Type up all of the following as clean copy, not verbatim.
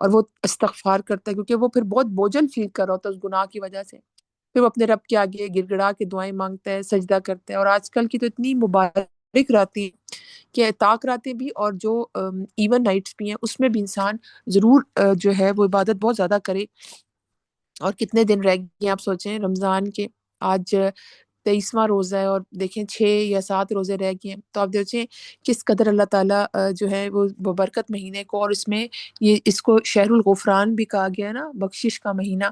اور وہ استغفار کرتا ہے، کیونکہ وہ پھر بہت بوجھل فیل کر رہا ہوتا ہے اس گناہ کی وجہ سے، پھر وہ اپنے رب کے آگے گڑ گڑا کے دعائیں مانگتا ہے، سجدہ کرتا ہے۔ اور آج کل کی تو اتنی مبارک راتیں ہیں کہ طاق راتیں بھی اور جو ایون نائٹس بھی ہیں اس میں بھی انسان ضرور جو ہے وہ عبادت بہت زیادہ کرے۔ اور کتنے دن رہ گئے ہیں آپ سوچیں رمضان کے، آج 23واں روزہ ہے اور دیکھیں 6 یا 7 روزے رہ گئے ہیں، تو آپ دیکھیں کس قدر اللہ تعالیٰ جو ہے وہ ببرکت مہینے کو، اور اس میں یہ اس کو شہر الغفران بھی کہا گیا ہے نا، بخشش کا مہینہ،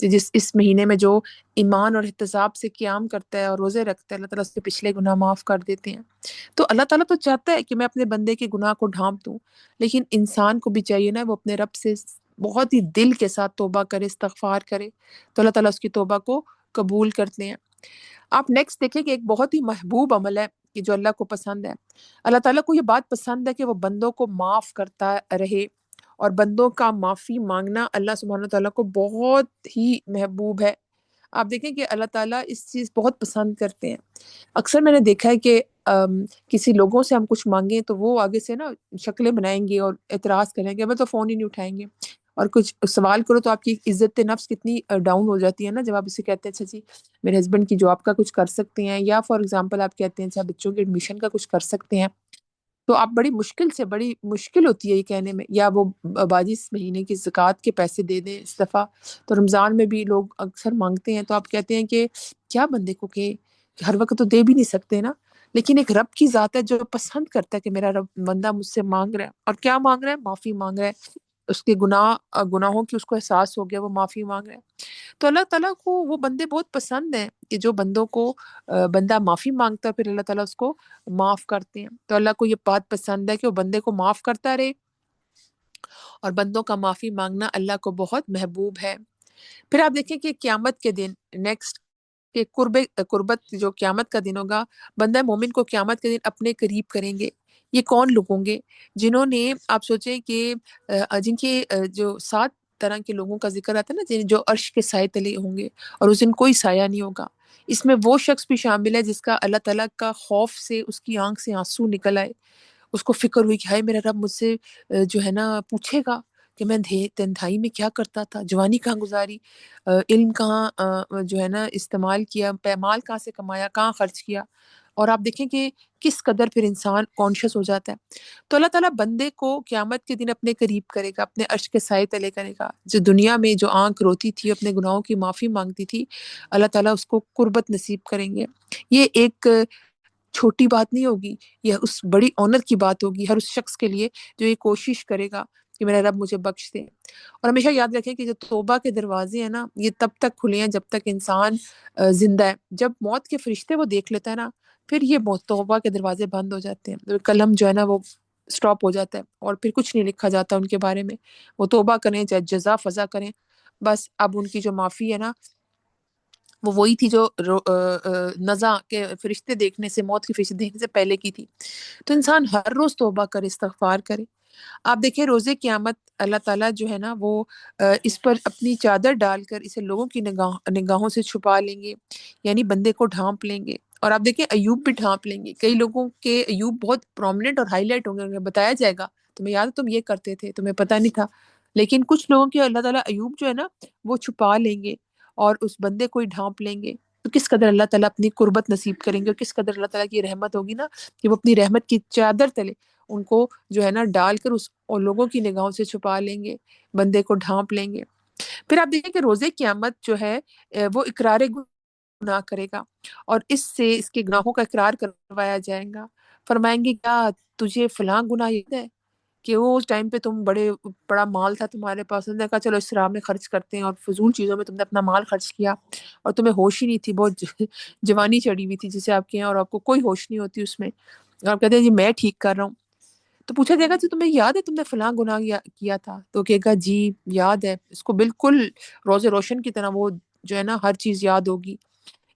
جس اس مہینے میں جو ایمان اور احتساب سے قیام کرتا ہے اور روزے رکھتا ہے، اللہ تعالیٰ اس کے پچھلے گناہ معاف کر دیتے ہیں۔ تو اللہ تعالیٰ تو چاہتا ہے کہ میں اپنے بندے کے گناہ کو ڈھانپ دوں، لیکن انسان کو بھی چاہیے نا وہ اپنے رب سے بہت ہی دل کے ساتھ توبہ کرے، استغفار کرے، تو اللہ تعالیٰ اس کی توبہ کو قبول کرتے ہیں۔ آپ نیکسٹ دیکھیں کہ ایک بہت ہی محبوب عمل ہے کہ جو اللہ کو پسند ہے۔ اللہ تعالیٰ کو یہ بات پسند ہے کہ وہ بندوں کو معاف کرتا رہے، اور بندوں کا معافی مانگنا اللہ سبحانہ تعالیٰ کو بہت ہی محبوب ہے۔ آپ دیکھیں کہ اللہ تعالیٰ اس چیز بہت پسند کرتے ہیں۔ اکثر میں نے دیکھا ہے کہ کسی لوگوں سے ہم کچھ مانگیں تو وہ آگے سے نا شکلیں بنائیں گے اور اعتراض کریں گے، میں تو فون ہی نہیں اٹھائیں گے، اور کچھ سوال کرو تو آپ کی عزت نفس کتنی ڈاؤن ہو جاتی ہے نا جب آپ اسے کہتے ہیں اچھا جی میرے ہسبینڈ کی جاب کا کچھ کر سکتے ہیں، یا فار ایگزامپل آپ کہتے ہیں اچھا بچوں کے ایڈمیشن کا کچھ کر سکتے ہیں، تو آپ بڑی مشکل سے، بڑی مشکل ہوتی ہے یہ کہنے میں، یا وہ باجی اس مہینے کی زکوٰۃ کے پیسے دے دیں اس دفعہ۔ تو رمضان میں بھی لوگ اکثر مانگتے ہیں، تو آپ کہتے ہیں کہ کیا بندے کو کہ ہر وقت تو دے بھی نہیں سکتے نا، لیکن ایک رب کی ذات ہے جو پسند کرتا ہے کہ میرا رب بندہ مجھ سے مانگ رہا ہے، اور کیا مانگ رہا ہے؟ معافی مانگ رہا ہے، اس کے گناہوں کی اس کو احساس ہو گیا، وہ معافی مانگ رہا ہے۔ تو اللہ تعالیٰ کو وہ بندے بہت پسند ہیں کہ جو بندوں کو بندہ معافی مانگتا ہے پھر اللہ تعالیٰ اس کو معاف کرتے ہیں۔ تو اللہ کو یہ بات پسند ہے کہ وہ بندے کو معاف کرتا رہے، اور بندوں کا معافی مانگنا اللہ کو بہت محبوب ہے۔ پھر آپ دیکھیں کہ قیامت کے دن نیکسٹ کہ قربت جو قیامت کا دن ہوگا، بندہ مومن کو قیامت کے دن اپنے قریب کریں گے۔ یہ کون لوگ ہوں گے؟ جنہوں نے، آپ سوچیں کہ جن کے جو 7 طرح کے لوگوں کا ذکر آتا ہے نا، جو عرش کے سائے تلے ہوں گے، اور اس دن کوئی سایہ نہیں ہوگا۔ اس میں وہ شخص بھی شامل ہے جس کا اللہ تعالیٰ کا خوف سے اس کی آنکھ سے آنسو نکل آئے، اس کو فکر ہوئی کہ ہائے میرا رب مجھ سے جو ہے نا پوچھے گا کہ میں تنہائی میں کیا کرتا تھا، جوانی کہاں گزاری، علم کہاں جو ہے نا استعمال کیا، مال کہاں سے کمایا، کہاں خرچ کیا۔ اور آپ دیکھیں کہ کس قدر پھر انسان کانشیس ہو جاتا ہے۔ تو اللہ تعالیٰ بندے کو قیامت کے دن اپنے قریب کرے گا، اپنے عرش کے سائے تلے کرے گا۔ جو دنیا میں جو آنکھ روتی تھی، اپنے گناہوں کی معافی مانگتی تھی، اللہ تعالیٰ اس کو قربت نصیب کریں گے۔ یہ ایک چھوٹی بات نہیں ہوگی، یہ اس بڑی آنر کی بات ہوگی ہر اس شخص کے لیے جو یہ کوشش کرے گا کہ میرا رب مجھے بخش دے۔ اور ہمیشہ یاد رکھیں کہ جو توبہ کے دروازے ہیں نا، یہ تب تک کھلے ہیں جب تک انسان زندہ ہے۔ جب موت کے فرشتے وہ دیکھ لیتا ہے نا، پھر یہ توبہ کے دروازے بند ہو جاتے ہیں، قلم جو ہے نا وہ سٹاپ ہو جاتا ہے، اور پھر کچھ نہیں لکھا جاتا ان کے بارے میں۔ وہ توبہ کریں چاہے جزا فضا کریں، بس اب ان کی جو معافی ہے نا وہ وہی تھی جو نزا کے فرشتے دیکھنے سے، موت کے فرشتے دیکھنے سے پہلے کی تھی۔ تو انسان ہر روز توبہ کرے، استغفار کرے۔ آپ دیکھیں روزے قیامت اللہ تعالیٰ جو ہے نا وہ اس پر اپنی چادر ڈال کر اسے لوگوں کی نگاہوں سے چھپا لیں گے، یعنی بندے کو ڈھانپ لیں گے۔ اور آپ دیکھیں ایوب بھی ڈھانپ لیں گے، کئی لوگوں کے ایوب بہت پرومیننٹ اور ہائی لائٹ ہوں گے، انہیں بتایا جائے گا تمہیں یاد ہے تم یہ کرتے تھے، تمہیں پتہ نہیں تھا۔ لیکن کچھ لوگوں کے اللہ تعالیٰ ایوب جو ہے نا وہ چھپا لیں گے، اور اس بندے کو ہی ڈھانپ لیں گے۔ تو کس قدر اللہ تعالیٰ اپنی قربت نصیب کریں گے، اور کس قدر اللہ تعالیٰ کی رحمت ہوگی نا کہ وہ اپنی رحمت کی چادر تلے ان کو جو ہے نا ڈال کر اس اور لوگوں کی نگاہوں سے چھپا لیں گے، بندے کو ڈھانپ لیں گے۔ پھر آپ دیکھیں کہ روزے قیامت جو ہے وہ اقرار گناہ کرے گا، اور اس سے اس کے گناہوں کا اقرار کروایا جائے گا۔ فرمائیں گے کیا تجھے فلاں گناہ یاد ہے کہ وہ اس ٹائم پہ تم بڑا مال تھا تمہارے پاس، انہوں نے کہا چلو اس راہ میں خرچ کرتے ہیں، اور فضول چیزوں میں تم نے اپنا مال خرچ کیا، اور تمہیں ہوش ہی نہیں تھی، بہت جوانی چڑھی ہوئی تھی جسے آپ کے ہیں، اور آپ کو کوئی ہوش نہیں ہوتی اس میں، اور آپ کہتے ہیں جی میں ٹھیک کر رہا ہوں۔ تو پوچھا جائے گا جی تمہیں یاد ہے تم نے فلاں گناہ کیا تھا؟ تو کہے گا جی یاد ہے، اس کو بالکل روز روشن کی طرح وہ جو ہے نا ہر چیز یاد ہوگی،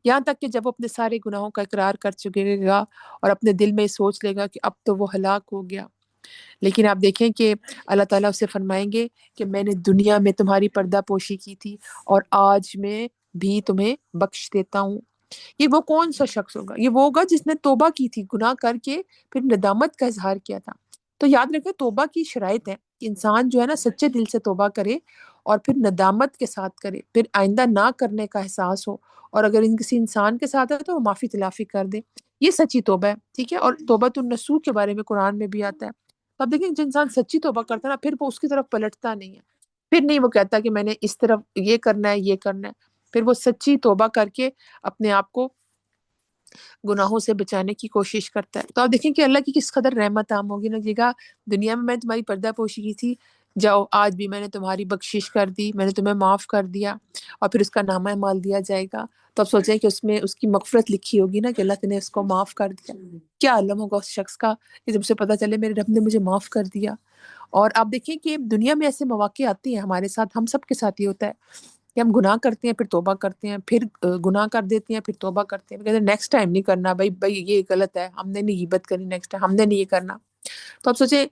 یہاں تک کہ جب وہ اپنے سارے گناہوں کا اقرار کر چکے گا اور اپنے دل میں سوچ لے گا کہ اب تو وہ ہلاک ہو گیا۔ لیکن آپ دیکھیں کہ اللہ تعالیٰ اسے فرمائیں گے کہ میں نے دنیا میں تمہاری پردہ پوشی کی تھی، اور آج میں بھی تمہیں بخش دیتا ہوں۔ یہ وہ کون سا شخص ہوگا؟ یہ وہ ہوگا جس نے توبہ کی تھی، گناہ کر کے پھر ندامت کا اظہار کیا تھا۔ تو یاد رکھیں توبہ کی شرائط ہیں، کہ انسان جو ہے نا سچے دل سے توبہ کرے اور پھر ندامت کے ساتھ کرے، پھر آئندہ نہ کرنے کا احساس ہو، اور اگر کسی انسان کے ساتھ ہے تو وہ معافی تلافی کر دے، یہ سچی توبہ ہے، ٹھیک ہے۔ اور توبۃ النصوح کے بارے میں قرآن میں بھی آتا ہے۔ تو اب دیکھیں جو انسان سچی توبہ کرتا ہے نا، پھر وہ اس کی طرف پلٹتا نہیں ہے، پھر نہیں وہ کہتا کہ میں نے اس طرف یہ کرنا ہے یہ کرنا ہے، پھر وہ سچی توبہ کر کے اپنے آپ کو گناہوں سے بچانے کی کوشش کرتا ہے۔ تو آپ دیکھیں کہ اللہ کی کس قدر رحمت عام ہوگی نا، جگہ دنیا میں تمہاری پردہ پوشی کی تھی، جاؤ آج بھی میں نے تمہاری بخشش کر دی، میں نے تمہیں معاف کر دیا، اور پھر اس کا نامہ اعمال دیا جائے گا، تو آپ سوچیں کہ اس میں اس کی مغفرت لکھی ہوگی نا، کہ اللہ نے اس کو معاف کر دیا، کیا عالم ہوگا اس شخص کا کہ جب اسے پتہ چلے میرے رب نے مجھے معاف کر دیا۔ اور آپ دیکھیں کہ دنیا میں ایسے مواقع آتی ہیں ہمارے ساتھ، ہم سب کے ساتھ یہ ہوتا ہے کہ ہم گناہ کرتے ہیں پھر توبہ کرتے ہیں، پھر گناہ کر دیتے ہیں پھر توبہ کرتے ہیں، کہتے ہیں نیکسٹ ٹائم نہیں کرنا، بھائی یہ غلط ہے، ہم نے نہیں غیبت کرنی، نیکسٹ ٹائم ہم نے نہیں یہ کرنا۔ تو آپ سوچیں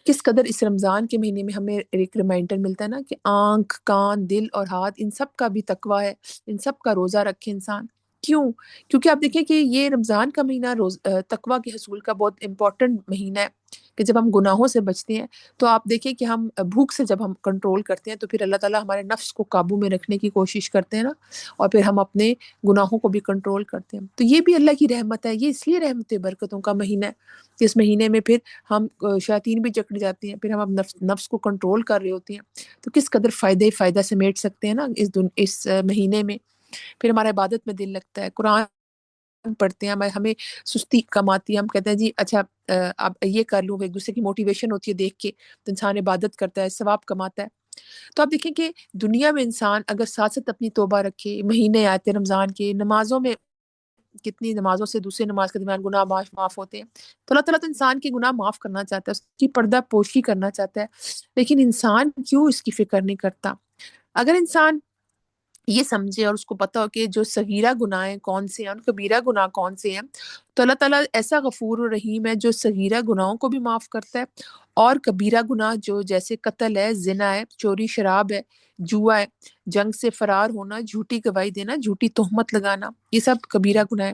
کس قدر اس رمضان کے مہینے میں ہمیں ایک ریمائنڈر ملتا ہے نا کہ آنکھ، کان، دل اور ہاتھ ان سب کا بھی تقویٰ ہے، ان سب کا روزہ رکھے انسان۔ کیوں؟ کیونکہ آپ دیکھیں کہ یہ رمضان کا مہینہ تقویٰ کے حصول کا بہت امپورٹنٹ مہینہ ہے، کہ جب ہم گناہوں سے بچتے ہیں تو آپ دیکھیں کہ ہم بھوک سے جب ہم کنٹرول کرتے ہیں تو پھر اللہ تعالیٰ ہمارے نفس کو قابو میں رکھنے کی کوشش کرتے ہیں نا، اور پھر ہم اپنے گناہوں کو بھی کنٹرول کرتے ہیں۔ تو یہ بھی اللہ کی رحمت ہے، یہ اس لیے رحمت برکتوں کا مہینہ ہے کہ اس مہینے میں پھر ہم شیاطین بھی جکڑ جاتی ہیں، پھر ہم نفس کو کنٹرول کر رہے ہوتے ہیں، تو کس قدر فائدہ سمیٹ سکتے ہیں نا اس مہینے میں۔ پھر ہمارا عبادت میں دل لگتا ہے، قرآن پڑھتے ہیں، ہمیں سستی کم آتی ہے، ہم کہتے ہیں جی اچھا اب یہ کر لوں، ایک دوسرے کی موٹیویشن ہوتی ہے دیکھ کے، تو انسان عبادت کرتا ہے، ثواب کماتا ہے۔ تو آپ دیکھیں کہ دنیا میں انسان اگر ساتھ ساتھ اپنی توبہ رکھے، مہینے آتے ہیں رمضان کے، نمازوں میں کتنی نمازوں سے دوسری نماز کے درمیان گناہ معاف ہوتے ہیں، تو اللہ تعالیٰ تو انسان کے گناہ معاف کرنا چاہتا ہے، اس کی پردہ پوشی کرنا چاہتا ہے، لیکن انسان کیوں اس کی فکر نہیں کرتا؟ اگر انسان یہ سمجھے اور اس کو پتہ ہو کہ جو صغیرہ گناہ ہیں کون سے ہیں اور کبیرہ گناہ کون سے ہیں، تو اللہ تعالیٰ ایسا غفور و رحیم ہے جو صغیرہ گناہوں کو بھی معاف کرتا ہے، اور کبیرہ گناہ جو جیسے قتل ہے، زنا ہے، چوری شراب ہے، جوا ہے، جنگ سے فرار ہونا، جھوٹی گواہی دینا، جھوٹی تہمت لگانا، یہ سب کبیرہ گناہ ہے،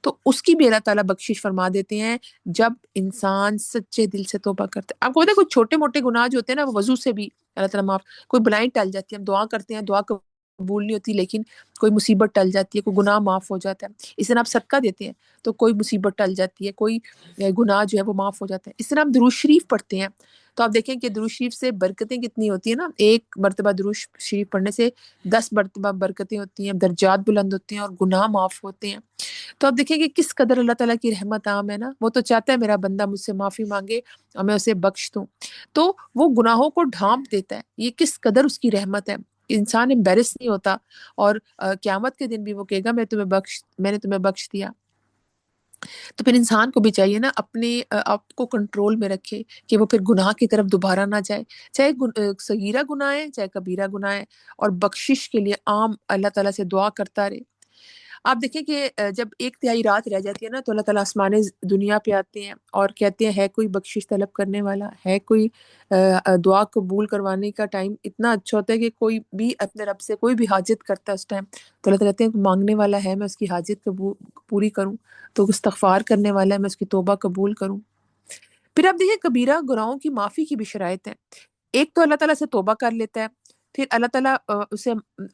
تو اس کی بھی اللہ تعالیٰ بخشش فرما دیتے ہیں جب انسان سچے دل سے توبہ کرتا ہے۔ آپ کو پتہ ہے کوئی چھوٹے موٹے گناہ جو ہوتے ہیں نا، وہ وضو سے بھی اللہ تعالیٰ معاف، کوئی بلائیں ٹل جاتی ہے، ہم دعا کرتے ہیں، دعا قبول نہیں ہوتی، لیکن کوئی مصیبت ٹل جاتی ہے، کوئی گناہ معاف ہو جاتا ہے۔ اس طرح آپ صدقہ دیتے ہیں تو کوئی مصیبت ٹل جاتی ہے، کوئی گناہ جو ہے وہ معاف ہو جاتا ہے۔ اس طرح ہم درود شریف پڑھتے ہیں تو آپ دیکھیں کہ درود شریف سے برکتیں کتنی ہوتی ہیں نا، ایک مرتبہ درود شریف پڑھنے سے 10 مرتبہ برکتیں ہوتی ہیں، درجات بلند ہوتے ہیں اور گناہ معاف ہوتے ہیں۔ تو آپ دیکھیں کہ کس قدر اللہ تعالیٰ کی رحمت عام ہے نا، وہ تو چاہتا ہے میرا بندہ مجھ سے معافی مانگے اور میں اسے بخش دوں، تو وہ گناہوں کو ڈھانپ دیتا ہے، یہ کس قدر اس کی رحمت ہے۔ انسان امبیرس نہیں ہوتا، اور قیامت کے دن بھی وہ کہے گا میں نے تمہیں بخش دیا۔ تو پھر انسان کو بھی چاہیے نا اپنے آپ کو کنٹرول میں رکھے کہ وہ پھر گناہ کی طرف دوبارہ نہ جائے، چاہے صغیرہ گناہ ہے چاہے کبیرہ گناہ ہے، اور بخشش کے لیے عام اللہ تعالیٰ سے دعا کرتا رہے۔ آپ دیکھیں کہ جب 1/3 رات رہ جاتی ہے نا، تو اللہ تعالیٰ آسمان دنیا پہ آتے ہیں اور کہتے ہیں ہے کوئی بخشش طلب کرنے والا، ہے کوئی دعا قبول کروانے کا ٹائم اتنا اچھا ہوتا ہے کہ کوئی بھی اپنے رب سے کوئی بھی حاجت کرتا ہے اس ٹائم، تو اللہ تعالیٰ کہتے ہیں مانگنے والا ہے میں اس کی حاجت پوری کروں، تو استغفار کرنے والا ہے میں اس کی توبہ قبول کروں۔ پھر آپ دیکھیں کبیرہ گناہوں کی معافی کی بھی شرائط ہیں۔ ایک تو اللہ تعالیٰ سے توبہ کر لیتا ہے، پھر اللہ تعالیٰ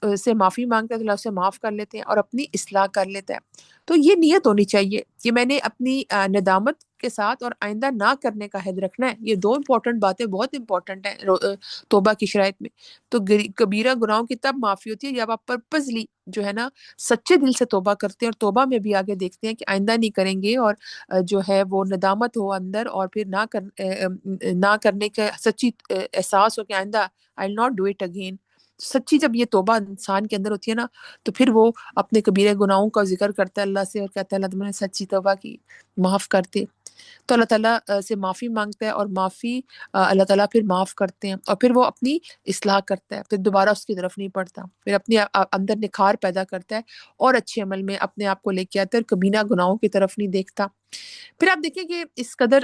اسے معافی مانگتا ہے تو اللہ اسے معاف کر لیتے ہیں اور اپنی اصلاح کر لیتا ہے۔ تو یہ نیت ہونی چاہیے کہ میں نے اپنی ندامت کے ساتھ اور آئندہ نہ کرنے کا عہد رکھنا ہے۔ یہ 2 امپورٹنٹ باتیں بہت امپورٹنٹ ہیں توبہ کی شرائط میں۔ تو کبیرہ گناہوں کی تب معافی ہوتی ہے جب آپ پرپزلی جو ہے نا سچے دل سے توبہ کرتے ہیں، اور توبہ میں بھی آگے دیکھتے ہیں کہ آئندہ نہیں کریں گے، اور جو ہے وہ ندامت ہو اندر، اور پھر نہ کرنے کا سچی احساس ہو کہ آئندہ I'll not do it again۔ سچی جب یہ توبہ انسان کے اندر ہوتی ہے نا، تو پھر وہ اپنے کبیرہ گناہوں کا ذکر کرتا ہے اللہ سے، اور کہتا ہے اللہ تم نے سچی توبہ کی، معاف کر دے۔ تو اللہ تعالیٰ سے معافی مانگتا ہے، اور معافی اللہ تعالیٰ پھر معاف کرتے ہیں، اور پھر وہ اپنی اصلاح کرتا ہے، پھر دوبارہ اس کی طرف نہیں پڑتا، پھر اپنے اندر نکھار پیدا کرتا ہے اور اچھے عمل میں اپنے آپ کو لے کے آتا ہے، اور کبینہ گناہوں کی طرف نہیں دیکھتا۔ پھر آپ دیکھیں کہ اس قدر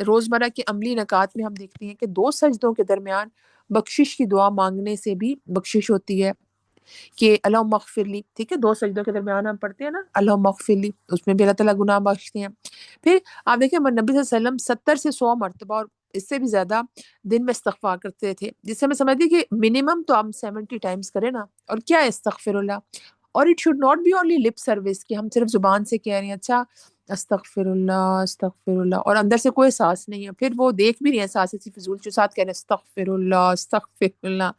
روزمرہ کے عملی نکات میں ہم دیکھتے ہیں کہ 2 سجدوں کے درمیان بخشش کی دعا مانگنے سے بھی بخشش ہوتی ہے، کہ اللہم اغفر لی، ٹھیک ہے، 2 سجدوں کے درمیان ہم پڑھتے ہیں نا اللہم اغفر لی، اس میں بھی اللہ تعالیٰ گناہ بخشتے ہیں۔ پھر آپ دیکھیں نبی صلی اللہ علیہ وسلم 70 سے 100 مرتبہ، اور اس سے بھی زیادہ دن میں استغفار کرتے تھے، جس سے ہمیں سمجھتے کہ منیمم تو ہم 70 ٹائمز کریں نا. اور کیا ہے استغفر اللہ؟ اور it should not be only lip service کہ ہم صرف زبان سے کہہ رہے ہیں اچھا استغفر اللہ اور اندر سے کوئی احساس نہیں ہے، پھر وہ دیکھ بھی نہیں ہے احساس اسی فضول کے ساتھ کہہ رہے ہیں استغفر اللہ.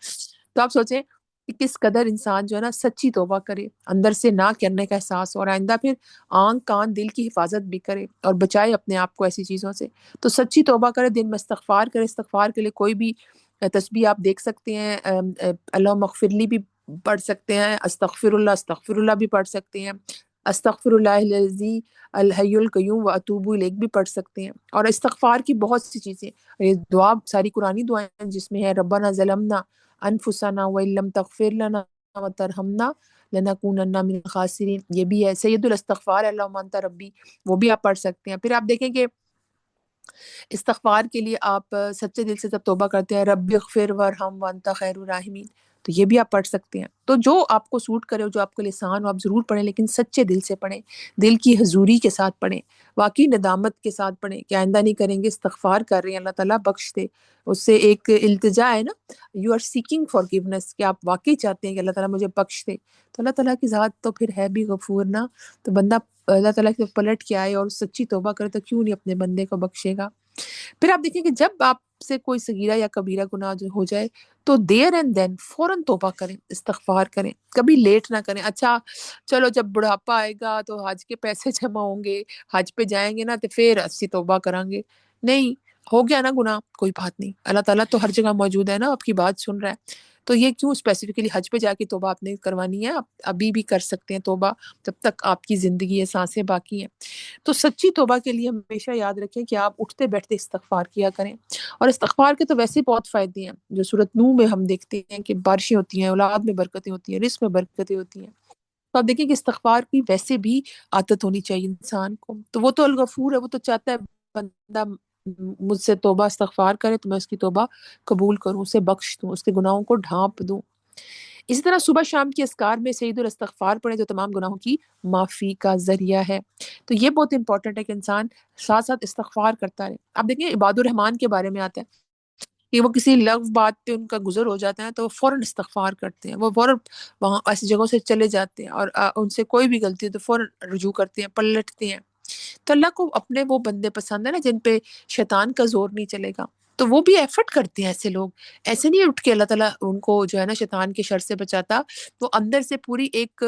تو آپ سوچیں کہ کس قدر انسان جو ہے نا سچی توبہ کرے، اندر سے نہ کرنے کا احساس، اور آئندہ پھر آنکھ کان دل کی حفاظت بھی کرے اور بچائے اپنے آپ کو ایسی چیزوں سے. تو سچی توبہ کرے، دن میں استغفار کرے. استغفار کے لیے کوئی بھی تسبیح آپ دیکھ سکتے ہیں، اللہم اغفرلی بھی پڑھ سکتے ہیں، استغفر اللہ بھی پڑھ سکتے ہیں، استغفر اللہ الذی الحی القیوم و اتوب الیہ بھی پڑھ سکتے ہیں. اور استغفار کی بہت سی چیزیں، یہ دعا ساری قرآنی دعائیں ہیں جس میں ہے ربنا ظلمنا انفسنا وان لم تغفر لنا وترحمنا لنکونن من الخاسرین، یہ بھی ہے. سید الاستغفار اللہم انت ربی، وہ بھی آپ پڑھ سکتے ہیں. پھر آپ دیکھیں کہ استغفار کے لیے آپ سچے دل سے جب توبہ کرتے ہیں رب اغفر ورحم وانت خیر الراحمین، تو یہ بھی آپ پڑھ سکتے ہیں. تو جو آپ کو سوٹ کرے، جو آپ کو لسان ہو آپ ضرور پڑھیں، لیکن سچے دل سے پڑھیں، دل کی حضوری کے ساتھ پڑھیں، واقعی ندامت کے ساتھ پڑھیں کہ آئندہ نہیں کریں گے. استغفار کر رہے ہیں، اللہ تعالیٰ بخش دے. اس سے ایک التجا ہے نا، یو آر سیکنگ فارگیونیس، کہ آپ واقعی چاہتے ہیں کہ اللہ تعالیٰ مجھے بخش دے. تو اللہ تعالیٰ کی ذات تو پھر ہے بھی غفور نا. تو بندہ اللہ تعالیٰ کی طرف پلٹ کے آئے اور سچی توبہ کرے تو کیوں نہیں اپنے بندے کو بخشے گا. پھر آپ دیکھیں کہ جب آپ سے کوئی صغیرہ یا کبیرہ گناہ جو ہو جائے تو دیر اینڈ دین فوراً توبہ کریں، استغفار کریں، کبھی لیٹ نہ کریں. اچھا چلو جب بڑھاپا آئے گا تو حج کے پیسے جمع ہوں گے، حج پہ جائیں گے نا تو پھر اسی توبہ کریں گے. نہیں، ہو گیا نا گناہ، کوئی بات نہیں، اللہ تعالیٰ تو ہر جگہ موجود ہے نا، آپ کی بات سن رہا ہے. تو یہ کیوں اسپیسیفکلی حج پہ جا کے توبہ آپ نے کروانی ہے؟ آپ ابھی بھی کر سکتے ہیں توبہ، جب تک آپ کی زندگی ہے، سانسیں باقی ہیں. تو سچی توبہ کے لیے ہمیشہ یاد رکھیں کہ آپ اٹھتے بیٹھتے استغفار کیا کریں. اور استغفار کے تو ویسے بہت فائدے ہیں، جو سورۃ نوح میں ہم دیکھتے ہیں کہ بارشیں ہوتی ہیں، اولاد میں برکتیں ہوتی ہیں، رزق میں برکتیں ہوتی ہیں. تو آپ دیکھیں کہ استغفار کی ویسے بھی عادت ہونی چاہیے انسان کو. تو وہ تو الغفور ہے، وہ تو چاہتا ہے بندہ مجھ سے توبہ استغفار کرے تو میں اس کی توبہ قبول کروں، اسے بخش دوں، اس کے گناہوں کو ڈھانپ دوں. اسی طرح صبح شام کے اذکار میں سید الاستغفار پڑھیں جو تمام گناہوں کی معافی کا ذریعہ ہے. تو یہ بہت امپورٹنٹ ہے کہ انسان ساتھ ساتھ استغفار کرتا رہے. آپ دیکھیں عباد الرحمان کے بارے میں آتا ہے کہ وہ کسی لفظ بات پہ ان کا گزر ہو جاتا ہے تو وہ فوراً استغفار کرتے ہیں، وہ فوراً وہاں ایسی جگہوں سے چلے جاتے ہیں، اور ان سے کوئی بھی غلطی ہو تو فوراً رجوع کرتے ہیں، پلٹتے ہیں. تو اللہ کو اپنے وہ بندے پسند ہے نا جن پہ شیطان کا زور نہیں چلے گا. تو وہ بھی ایفرٹ کرتے ہیں. ایسے لوگ ایسے نہیں اٹھ کے اللہ تعالیٰ ان کو جو ہے نا شیطان کے شر سے بچاتا، وہ اندر سے پوری ایک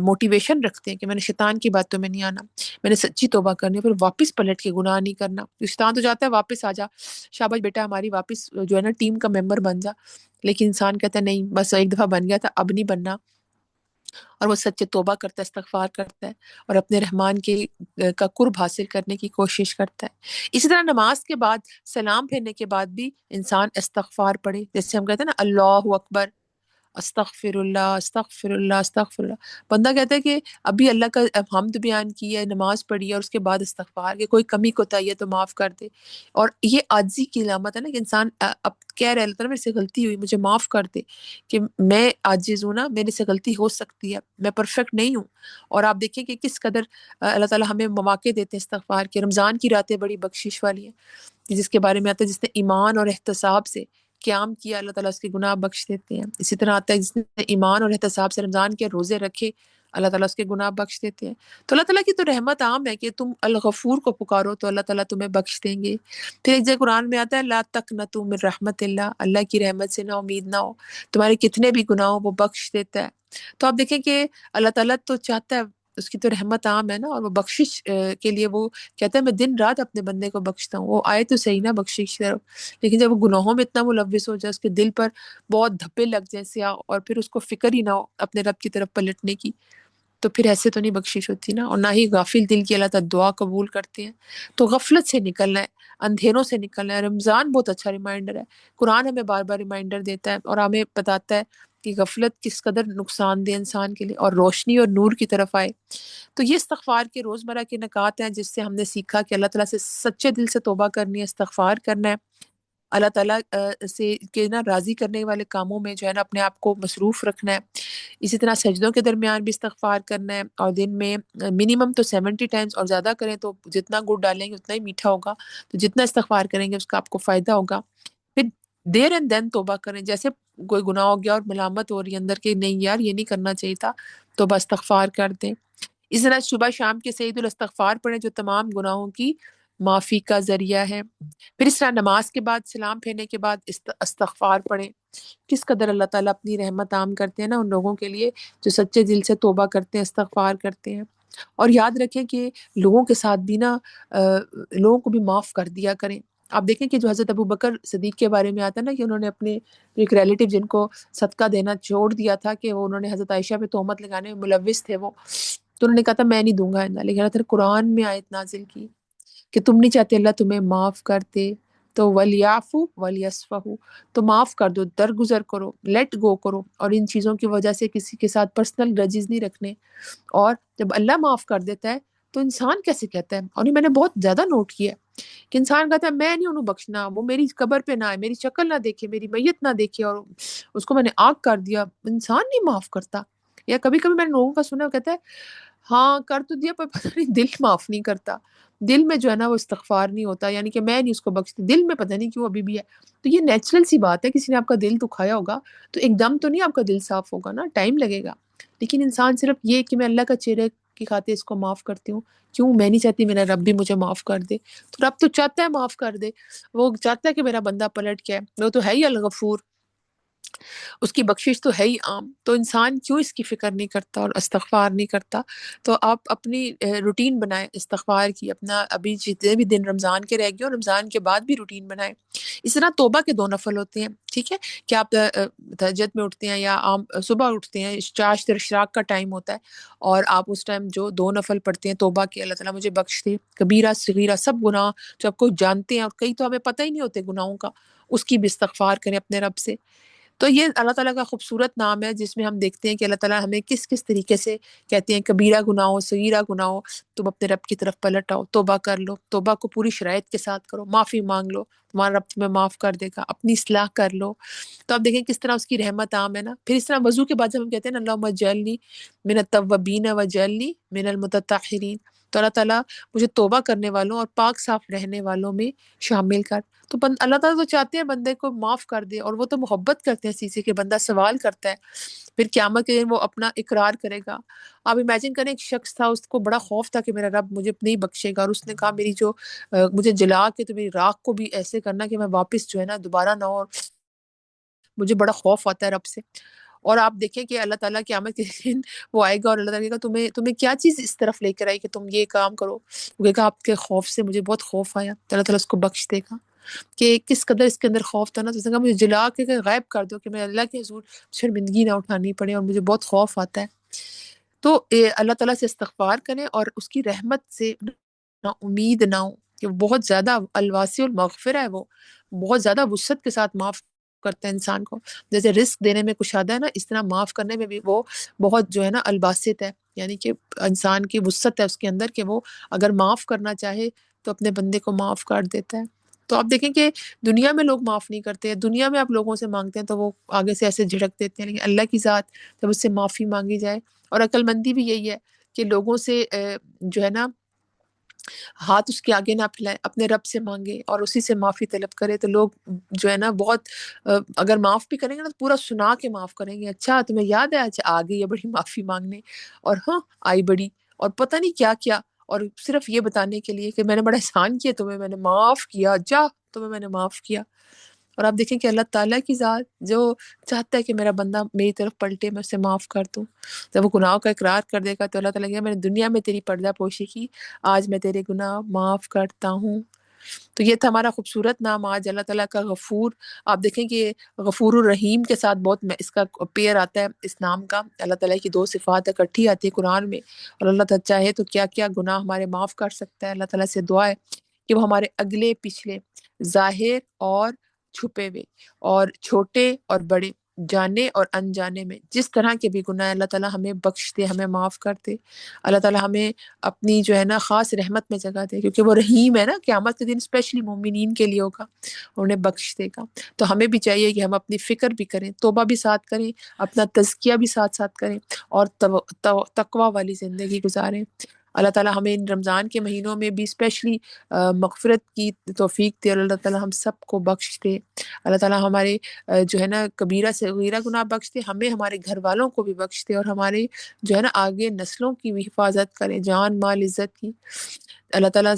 موٹیویشن رکھتے ہیں کہ میں نے شیطان کی باتوں میں نہیں آنا، میں نے سچی توبہ کرنی ہے، پھر واپس پلٹ کے گناہ نہیں کرنا. شیطان تو جاتا ہے واپس آ جا، شاباش بیٹا ہماری واپس جو ہے نا ٹیم کا ممبر بن جا. لیکن انسان کہتا ہے نہیں، بس ایک دفعہ بن گیا تھا اب نہیں بننا. اور وہ سچے توبہ کرتا ہے، استغفار کرتا ہے، اور اپنے رحمان کے کا قرب حاصل کرنے کی کوشش کرتا ہے. اسی طرح نماز کے بعد سلام پھیرنے کے بعد بھی انسان استغفار پڑھے. جیسے ہم کہتے ہیں نا اللہ اکبر، استغفر اللہ استغفر اللہ استغفر اللہ. بندہ کہتا ہے کہ ابھی اللہ کا حمد بیان کی ہے، نماز پڑھی ہے، اور اس کے بعد استغفار کہ کوئی کمی کوتاہی ہے تو معاف کر دے. اور یہ عاجزی کی علامت ہے نا کہ انسان اب کہہ رہا ہے اللہ تعالیٰ میرے سے غلطی ہوئی، مجھے معاف کر دے، کہ میں عاجز ہوں نا، میرے سے غلطی ہو سکتی ہے، میں پرفیکٹ نہیں ہوں. اور آپ دیکھیں کہ کس قدر اللہ تعالیٰ ہمیں مواقع دیتے ہیں استغفار کے. رمضان کی راتیں بڑی بخشش والی ہیں، جس کے بارے میں آتا ہے جس نے ایمان اور احتساب سے قیام کیا اللہ تعالیٰ اس کے گناہ بخش دیتے ہیں. اسی طرح آتا ہے جس نے ایمان اور احتساب سے رمضان کے روزے رکھے اللہ تعالیٰ اس کے گناہ بخش دیتے ہیں. تو اللہ تعالیٰ کی تو رحمت عام ہے کہ تم الغفور کو پکارو تو اللہ تعالیٰ تمہیں بخش دیں گے. پھر ایک جگہ قرآن میں آتا ہے لا تقنطوا من رحمت اللہ، اللہ کی رحمت سے نا امید نہ ہو، تمہارے کتنے بھی گناہ ہو وہ بخش دیتا ہے. تو آپ دیکھیں کہ اللہ تعالیٰ تو چاہتا ہے، اس کی تو رحمت عام ہے نا، اور وہ بخشش کے لیے وہ کہتا ہے میں دن رات اپنے بندے کو بخشتا ہوں. وہ آئے تو صحیح نا بخشش کی طرف، لیکن جب وہ گناہوں میں اتنا ملوث ہو جائے، اس کے دل پر بہت دھپے لگ جائیں سیاہ، اور پھر اس کو فکر ہی نہ ہو اپنے رب کی طرف پلٹنے کی، تو پھر ایسے تو نہیں بخشش ہوتی نا. اور نہ ہی غافل دل کی اللہ تعالیٰ دعا قبول کرتے ہیں. تو غفلت سے نکلنا ہے، اندھیروں سے نکلنا ہے. رمضان بہت اچھا ریمائنڈر ہے، قرآن ہمیں بار بار ریمائنڈر دیتا ہے اور ہمیں بتاتا ہے کہ غفلت کس قدر نقصان دہ انسان کے لیے، اور روشنی اور نور کی طرف آئے. تو یہ استغفار کے روزمرہ کے نکات ہیں جس سے ہم نے سیکھا کہ اللہ تعالیٰ سے سچے دل سے توبہ کرنی ہے، استغفار کرنا ہے. اللہ تعالیٰ سے کے نا راضی کرنے والے کاموں میں جو ہے نا اپنے آپ کو مصروف رکھنا ہے. اسی طرح سجدوں کے درمیان بھی استغفار کرنا ہے، اور دن میں منیمم تو 70 ٹائمز، اور زیادہ کریں تو جتنا گڑ ڈالیں گے اتنا ہی میٹھا ہوگا، تو جتنا استغفار کریں گے اس کا آپ کو فائدہ ہوگا. پھر دیر اینڈ دین توبہ کریں. جیسے کوئی گناہ ہو گیا اور ملامت ہو رہی ہے اندر کہ نہیں یار یہ نہیں کرنا چاہیے تھا، توبہ استغفار کر دیں. اس طرح صبح شام کے سید الاستغفار پڑھیں جو تمام گناہوں کی معافی کا ذریعہ ہے. پھر اس طرح نماز کے بعد سلام پھیرنے کے بعد استغفار پڑھیں. کس قدر اللہ تعالیٰ اپنی رحمت عام کرتے ہیں نا ان لوگوں کے لیے جو سچے دل سے توبہ کرتے ہیں، استغفار کرتے ہیں. اور یاد رکھیں کہ لوگوں کے ساتھ بھی نا لوگوں کو بھی معاف کر دیا کریں. آپ دیکھیں کہ جو حضرت ابو بکر صدیق کے بارے میں آتا ہے نا کہ انہوں نے اپنے ایک ریلیٹیو جن کو صدقہ دینا چھوڑ دیا تھا کہ وہ انہوں نے حضرت عائشہ پہ تہمت لگانے میں ملوث تھے وہ، تو انہوں نے کہا تھا میں نہیں دوں گا. لیکن اللہ تعالیٰ نے قرآن میں آیت نازل کی کہ تم نہیں چاہتے اللہ تمہیں معاف کر دے تو ولیعفو ولیصفحوا، تو معاف کر دو، درگزر کرو، لیٹ گو کرو، اور ان چیزوں کی وجہ سے کسی کے ساتھ پرسنل گرجز نہیں رکھنے. اور جب اللہ معاف کر دیتا ہے تو انسان کیسے کہتا ہے، اور یہ میں نے بہت زیادہ نوٹ کیا ہے کہ انسان کہتا ہے میں نہیں انہوں بخشنا، وہ میری قبر پہ نہ آئے، میری شکل نہ دیکھے، میری میت نہ دیکھے، اور اس کو میں نے آگ کر دیا. انسان نہیں معاف کرتا. یا کبھی کبھی میں نے لوگوں کا سنا، وہ کہتا ہے ہاں کر تو دیا پر پتہ نہیں دل معاف نہیں کرتا، دل میں جو ہے نا وہ استغفار نہیں ہوتا، یعنی کہ میں نہیں اس کو بخشتی، دل میں پتہ نہیں کیوں ابھی بھی ہے. تو یہ نیچرل سی بات ہے، کسی نے آپ کا دل دکھایا ہوگا تو ایک دم تو نہیں آپ کا دل صاف ہوگا نا، ٹائم لگے گا. لیکن انسان صرف یہ کہ میں اللہ کا چہرے کی خاطر اس کو معاف کرتی ہوں، کیوں میں نہیں چاہتی میرا رب بھی مجھے معاف کر دے. تو رب تو چاہتا ہے معاف کر دے، وہ چاہتا ہے کہ میرا بندہ پلٹ کے آئے، وہ تو ہے ہی الغفور، اس کی بخشش تو ہے ہی عام. تو انسان کیوں اس کی فکر نہیں کرتا اور استغفار نہیں کرتا. تو آپ اپنی روٹین بنائیں استغفار کی، اپنا ابھی جتنے بھی دن رمضان کے رہ گئے اور رمضان کے بعد بھی روٹین بنائیں. اس طرح توبہ کے 2 نفل ہوتے ہیں، ٹھیک ہے، کہ آپ تہجد میں اٹھتے ہیں یا عام صبح اٹھتے ہیں، چاشت اشراق کا ٹائم ہوتا ہے، اور آپ اس ٹائم جو 2 نفل پڑھتے ہیں توبہ کے، اللہ تعالیٰ مجھے بخش دے کبیرہ صغیرہ سب گناہ جو آپ کو جانتے ہیں، اور کئی تو ہمیں پتہ ہی نہیں ہوتے گناہوں کا، اس کی بھی استغفار کریں اپنے رب سے. تو یہ اللہ تعالیٰ کا خوبصورت نام ہے جس میں ہم دیکھتے ہیں کہ اللہ تعالیٰ ہمیں کس کس طریقے سے کہتے ہیں کبیرہ گناہوں صغیرہ گناہوں تم اپنے رب کی طرف پلٹ آؤ، توبہ کر لو، توبہ کو پوری شرائط کے ساتھ کرو، معافی مانگ لو، تمہارا رب تمہیں معاف کر دے گا، اپنی اصلاح کر لو. تو آپ دیکھیں کس طرح اس کی رحمت عام ہے نا. پھر اس طرح وضو کے بعد جب ہم کہتے ہیں نا اللہم اجعلنی من التوابین واجعلنی من المتطہرین، تو اللہ تعالیٰ مجھے توبہ کرنے والوں اور پاک صاف رہنے والوں میں شامل کر. تو اللہ تعالیٰ تو چاہتے ہیں بندے کو معاف کر دے، اور وہ تو محبت کرتے ہیں اسی سے کہ بندہ سوال کرتا ہے. پھر قیامت کے دن وہ اپنا اقرار کرے گا. آپ امیجن کریں ایک شخص تھا، اس کو بڑا خوف تھا کہ میرا رب مجھے نہیں بخشے گا، اور اس نے کہا میری جو مجھے جلا کے تو میری راکھ کو بھی ایسے کرنا کہ میں واپس جو ہے نا دوبارہ نہ ہو، اور مجھے بڑا خوف آتا ہے رب سے. اور آپ دیکھیں کہ اللہ تعالیٰ قیامت کے دن وہ آئے گا اور اللہ تعالیٰ کہے گا تمہیں کیا چیز اس طرف لے کر آئی کہ تم یہ کام کرو. وہ کہے گا آپ کے خوف سے مجھے بہت خوف آیا، تو اللہ تعالیٰ اس کو بخش دے گا. کہ کس قدر اس کے اندر خوف تھا نا، تو اس نے کہا مجھے جلا کے غائب کر دو کہ میں اللہ کے حضور شرمندگی نہ اٹھانی پڑے، اور مجھے بہت خوف آتا ہے. تو اللہ تعالیٰ سے استغفار کریں اور اس کی رحمت سے نا امید نہ ہو، کہ وہ بہت زیادہ الواسع المغفرہ ہے، وہ بہت زیادہ وسعت کے ساتھ معاف کرتا ہے انسان کو. جیسے رزق دینے میں کشادہ ہے نا، اس طرح معاف کرنے میں بھی وہ بہت جو ہے نا الباسط ہے، یعنی کہ انسان کی وسعت ہے اس کے اندر کہ وہ اگر معاف کرنا چاہے تو اپنے بندے کو معاف کر دیتا ہے. تو آپ دیکھیں کہ دنیا میں لوگ معاف نہیں کرتے، دنیا میں آپ لوگوں سے مانگتے ہیں تو وہ آگے سے ایسے جھڑک دیتے ہیں، لیکن اللہ کی ذات جب اس سے معافی مانگی جائے، اور عقل مندی بھی یہی ہے کہ لوگوں سے جو ہے نا ہاتھ اس کے آگے نہ پھیلائے، اپنے رب سے مانگے اور اسی سے معافی طلب کرے. تو لوگ جو ہے نا بہت اگر معاف بھی کریں گے نا تو پورا سنا کے معاف کریں گے. اچھا تمہیں یاد ہے اچھا آ گئی ہے بڑی معافی مانگنے، اور ہاں آئی بڑی، اور پتہ نہیں کیا کیا، اور صرف یہ بتانے کے لیے کہ میں نے بڑا احسان کیا تمہیں، میں نے معاف کیا، جا تمہیں میں نے معاف کیا. اور آپ دیکھیں کہ اللہ تعالیٰ کی ذات جو چاہتا ہے کہ میرا بندہ میری طرف پلٹے، میں اسے معاف کر دوں. جب وہ گناہوں کا اقرار کر دے گا تو اللہ تعالیٰ کہے میں نے دنیا میں تیری پردہ پوشی کی، آج میں تیرے گناہ معاف کرتا ہوں. تو یہ تھا ہمارا خوبصورت نام آج اللہ تعالیٰ کا غفور. آپ دیکھیں کہ غفور الرحیم کے ساتھ بہت اس کا پیر آتا ہے اس نام کا. اللہ تعالیٰ کی 2 صفات اکٹھی آتی ہے قرآن میں، اور اللہ تعالیٰ چاہے تو کیا کیا گناہ ہمارے معاف کر سکتا ہے. اللہ تعالیٰ سے دعا ہے کہ وہ ہمارے اگلے پچھلے، ظاہر اور چھپے ہوئے، اور چھوٹے اور بڑے جانے اور انجانے میں جس طرح کے بھی گناہ اللہ تعالیٰ ہمیں بخش دے، ہمیں معاف کر دے۔ اللہ تعالیٰ ہمیں اپنی جو ہے نا خاص رحمت میں جگہ دے، کیونکہ وہ رحیم ہے نا، قیامت کے دن اسپیشلی مومنین کے لیے ہوگا، انہیں بخش دے گا۔ تو ہمیں بھی چاہیے کہ ہم اپنی فکر بھی کریں، توبہ بھی ساتھ کریں، اپنا تزکیہ بھی ساتھ ساتھ کریں، اور تقوی والی زندگی گزاریں۔ اللہ تعالیٰ ہمیں ان رمضان کے مہینوں میں بھی اسپیشلی مغفرت کی توفیق دے، اور اللہ تعالیٰ ہم سب کو بخش دے۔ اللہ تعالیٰ ہمارے جو ہے نا کبیرہ سے صغیرہ گناہ بخش دے، ہمیں ہمارے گھر والوں کو بھی بخش دے، اور ہمارے جو ہے نا آگے نسلوں کی بھی حفاظت کرے، جان مال عزت کی۔ اللہ تعالیٰ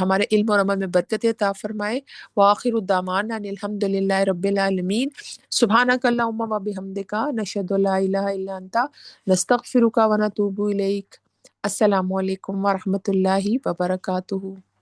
ہمارے علم اور عمل میں برکت عطا فرمائے۔ وآخر الدعوانا ان الحمد للہ رب العالمین۔ سبحانک اللہم و بحمدک، نشہد ان لا الہ الا انت، نستغفرک و نتوب الیک۔ السلام علیکم ورحمۃ اللہ وبرکاتہ۔